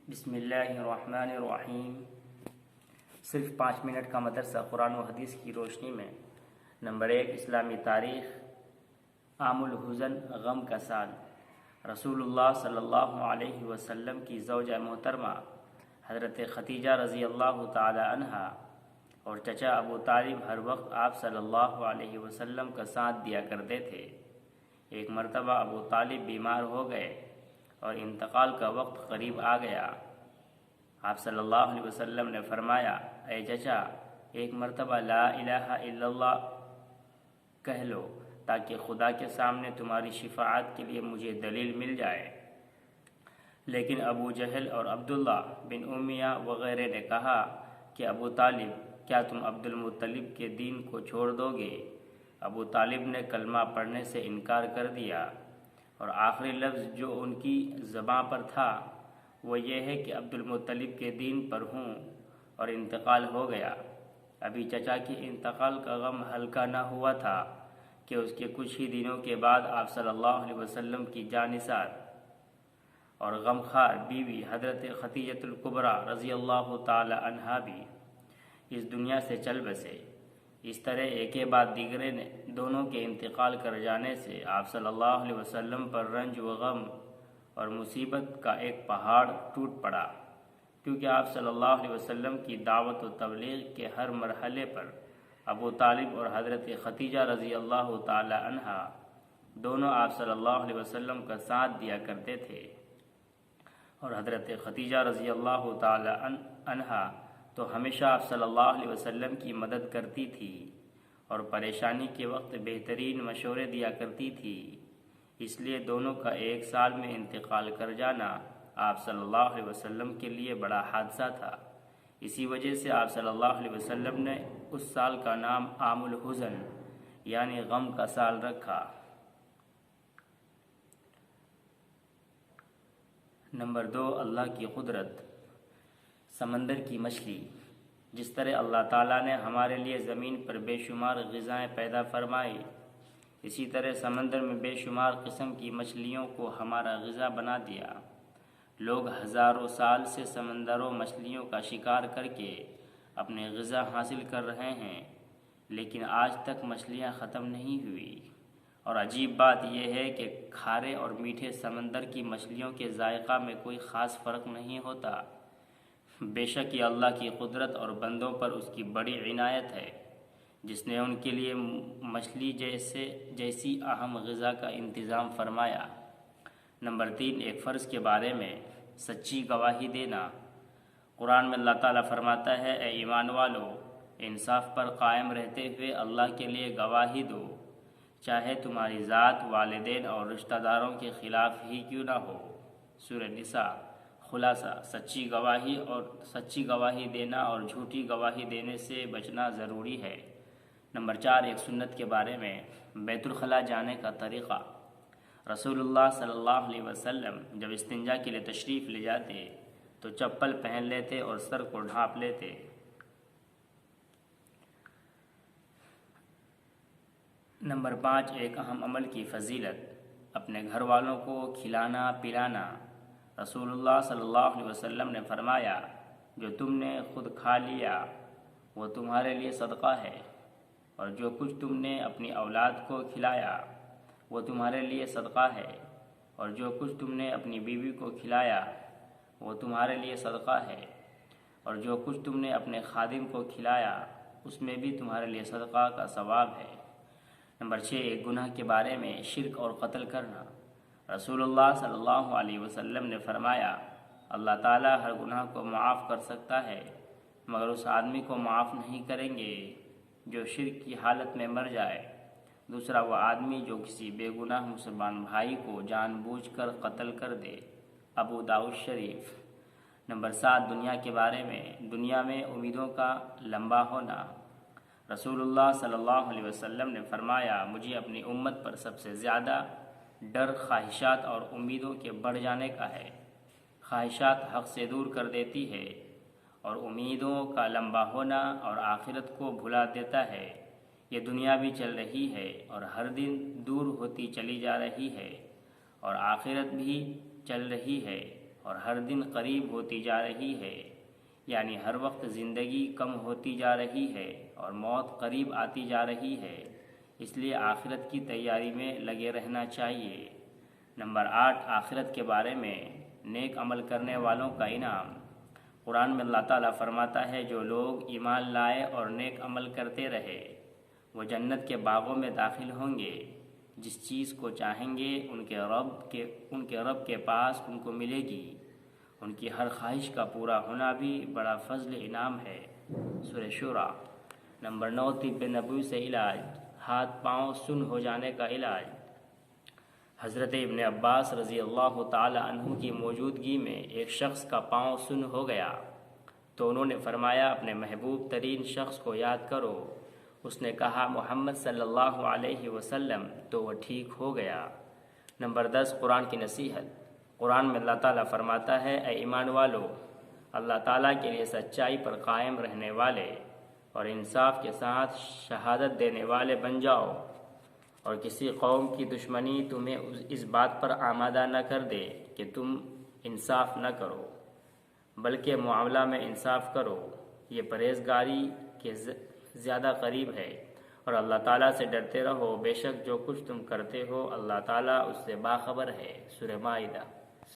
بسم اللہ الرحمن الرحیم۔ صرف 5 منٹ کا مدرسہ قرآن و حدیث کی روشنی میں۔ نمبر 1، اسلامی تاریخ۔ عام الحزن، غم کا سال۔ رسول اللہ صلی اللہ علیہ وسلم کی زوجہ محترمہ حضرت ختیجہ رضی اللہ تعالی عنہا اور چچا ابو طالب ہر وقت آپ صلی اللہ علیہ وسلم کا ساتھ دیا کرتے تھے۔ ایک مرتبہ ابو طالب بیمار ہو گئے اور انتقال کا وقت قریب آ گیا۔ آپ صلی اللہ علیہ وسلم نے فرمایا، اے چچا، ایک مرتبہ لا الہ الا اللہ کہہ لو تاکہ خدا کے سامنے تمہاری شفاعت کے لیے مجھے دلیل مل جائے۔ لیکن ابو جہل اور عبداللہ بن امیہ وغیرہ نے کہا کہ ابو طالب، کیا تم عبد المطلب کے دین کو چھوڑ دو گے؟ ابو طالب نے کلمہ پڑھنے سے انکار کر دیا اور آخری لفظ جو ان کی زبان پر تھا وہ یہ ہے کہ عبد المطلب کے دین پر ہوں، اور انتقال ہو گیا۔ ابھی چچا کے انتقال کا غم ہلکا نہ ہوا تھا کہ اس کے کچھ ہی دنوں کے بعد آپ صلی اللہ علیہ وسلم کی جانثار اور غمخوار بیوی حضرت ختیجۃ الکبریٰ رضی اللہ تعالی عنہا بھی اس دنیا سے چل بسے۔ اس طرح ایک کے بعد دیگرے نے دونوں کے انتقال کر جانے سے آپ صلی اللہ علیہ وسلم پر رنج و غم اور مصیبت کا ایک پہاڑ ٹوٹ پڑا، کیونکہ آپ صلی اللہ علیہ وسلم کی دعوت و تبلیغ کے ہر مرحلے پر ابو طالب اور حضرت ختیجہ رضی اللہ تعالی عنہا دونوں آپ صلی اللہ علیہ وسلم کا ساتھ دیا کرتے تھے، اور حضرت ختیجہ رضی اللہ تعالی عنہا تو ہمیشہ آپ صلی اللہ علیہ وسلم کی مدد کرتی تھی اور پریشانی کے وقت بہترین مشورے دیا کرتی تھی۔ اس لیے دونوں کا ایک سال میں انتقال کر جانا آپ صلی اللہ علیہ وسلم کے لیے بڑا حادثہ تھا۔ اسی وجہ سے آپ صلی اللہ علیہ وسلم نے اس سال کا نام عام الحزن یعنی غم کا سال رکھا۔ نمبر 2، اللہ کی قدرت۔ سمندر کی مچھلی۔ جس طرح اللہ تعالیٰ نے ہمارے لیے زمین پر بے شمار غذائیں پیدا فرمائی، اسی طرح سمندر میں بے شمار قسم کی مچھلیوں کو ہمارا غذا بنا دیا۔ لوگ ہزاروں سال سے سمندروں مچھلیوں کا شکار کر کے اپنے غذا حاصل کر رہے ہیں، لیکن آج تک مچھلیاں ختم نہیں ہوئی۔ اور عجیب بات یہ ہے کہ کھارے اور میٹھے سمندر کی مچھلیوں کے ذائقہ میں کوئی خاص فرق نہیں ہوتا۔ بے شک یہ اللہ کی قدرت اور بندوں پر اس کی بڑی عنایت ہے، جس نے ان کے لیے مچھلی جیسی اہم غذا کا انتظام فرمایا۔ نمبر 3، ایک فرض کے بارے میں سچی گواہی دینا۔ قرآن میں اللہ تعالیٰ فرماتا ہے، اے ایمان والو، انصاف پر قائم رہتے ہوئے اللہ کے لیے گواہی دو، چاہے تمہاری ذات، والدین اور رشتہ داروں کے خلاف ہی کیوں نہ ہو۔ سورہ نساء۔ خلاصہ، سچی گواہی دینا اور جھوٹی گواہی دینے سے بچنا ضروری ہے۔ نمبر 4، ایک سنت کے بارے میں بیت الخلاء جانے کا طریقہ۔ رسول اللہ صلی اللہ علیہ وسلم جب استنجا کے لیے تشریف لے جاتے تو چپل پہن لیتے اور سر کو ڈھانپ لیتے۔ نمبر 5، ایک اہم عمل کی فضیلت۔ اپنے گھر والوں کو کھلانا پلانا۔ رسول اللہ صلی اللہ علیہ وسلم نے فرمایا، جو تم نے خود کھا لیا وہ تمہارے لیے صدقہ ہے، اور جو کچھ تم نے اپنی اولاد کو کھلایا وہ تمہارے لیے صدقہ ہے، اور جو کچھ تم نے اپنی بیوی کو کھلایا وہ تمہارے لیے صدقہ ہے، اور جو کچھ تم نے اپنے خادم کو کھلایا اس میں بھی تمہارے لیے صدقہ کا ثواب ہے۔ نمبر 6، ایک گناہ کے بارے میں شرک اور قتل کرنا۔ رسول اللہ صلی اللہ علیہ وسلم نے فرمایا، اللہ تعالیٰ ہر گناہ کو معاف کر سکتا ہے مگر اس آدمی کو معاف نہیں کریں گے جو شرک کی حالت میں مر جائے۔ دوسرا وہ آدمی جو کسی بے گناہ مسلمان بھائی کو جان بوجھ کر قتل کر دے۔ ابو داؤد شریف۔ نمبر 7، دنیا کے بارے میں دنیا میں امیدوں کا لمبا ہونا۔ رسول اللہ صلی اللہ علیہ وسلم نے فرمایا، مجھے اپنی امت پر سب سے زیادہ ڈر خواہشات اور امیدوں کے بڑھ جانے کا ہے۔ خواہشات حق سے دور کر دیتی ہے اور امیدوں کا لمبا ہونا اور آخرت کو بھلا دیتا ہے۔ یہ دنیا بھی چل رہی ہے اور ہر دن دور ہوتی چلی جا رہی ہے، اور آخرت بھی چل رہی ہے اور ہر دن قریب ہوتی جا رہی ہے، یعنی ہر وقت زندگی کم ہوتی جا رہی ہے اور موت قریب آتی جا رہی ہے، اس لیے آخرت کی تیاری میں لگے رہنا چاہیے۔ نمبر 8، آخرت کے بارے میں نیک عمل کرنے والوں کا انعام۔ قرآن میں اللہ تعالیٰ فرماتا ہے جو لوگ ایمان لائے اور نیک عمل کرتے رہے وہ جنت کے باغوں میں داخل ہوں گے، جس چیز کو چاہیں گے ان کے رب کے پاس ان کو ملے گی، ان کی ہر خواہش کا پورا ہونا بھی بڑا فضل انعام ہے۔ سورہ شورى۔ نمبر 9، طب نبوی سے علاج، ہاتھ پاؤں سن ہو جانے کا علاج۔ حضرت ابن عباس رضی اللہ تعالی عنہ کی موجودگی میں ایک شخص کا پاؤں سن ہو گیا تو انہوں نے فرمایا اپنے محبوب ترین شخص کو یاد کرو۔ اس نے کہا محمد صلی اللہ علیہ وسلم، تو وہ ٹھیک ہو گیا۔ نمبر 10، قرآن کی نصیحت۔ قرآن میں اللہ تعالیٰ فرماتا ہے اے ایمان والو، اللہ تعالیٰ کے لیے سچائی پر قائم رہنے والے اور انصاف کے ساتھ شہادت دینے والے بن جاؤ، اور کسی قوم کی دشمنی تمہیں اس بات پر آمادہ نہ کر دے کہ تم انصاف نہ کرو، بلکہ معاملہ میں انصاف کرو، یہ پرہیزگاری کے زیادہ قریب ہے، اور اللہ تعالیٰ سے ڈرتے رہو، بے شک جو کچھ تم کرتے ہو اللہ تعالیٰ اس سے باخبر ہے۔ سورہ مائدہ۔